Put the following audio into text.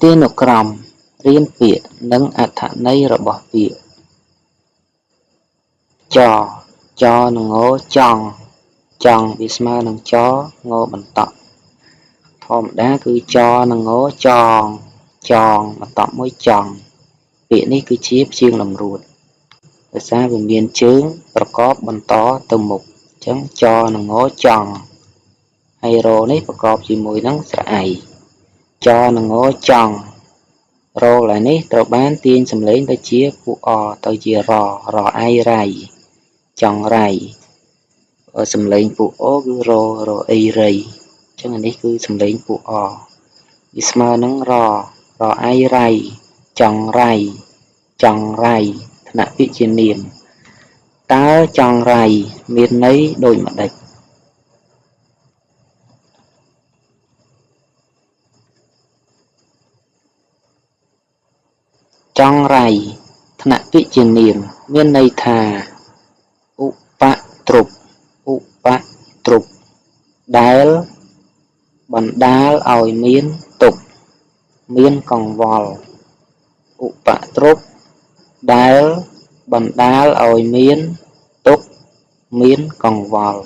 ទានុក្រមរៀនពាក្យនិងអត្ថន័យរបស់ពាក្យចនឹងងចង់វាស្មើនឹងចងបន្តក់ធម្មតាគឺចនឹងងចងបន្តក់មួយចង់ពាក្យនេះគឺជាព្យាង្គតម្រួតភាសាវាមានជើងប្រកបបន្តទៅមុខអញ្ចឹងចនឹងងចង់ហើយរនេះប្រកបជាមួយនឹងស្រអៃចនឹងងចង់រកឡើយនេះត្រូវបានទាញសម្លេងទៅជាពួកអទៅជារអៃរៃចង់រៃសម្លេងពួកអូគឺរអីរៃអញ្ចឹងនេះគឺសម្លេងពួកអវាស្មើនឹងរអៃរៃចង់រៃថ្នាក់ពាក្យជានាមតើចង់រៃមានន័យដូចម្ដេចចង់រៃថ្នាក់ពាក្យជានាមមានន័យថាឧបទ្រពដែលបណ្ដាលឲ្យមានទុក្ខមានកង្វល់ឧបទ្រពដែលបណ្ដាលឲ្យមានទុក្ខមានកង្វល់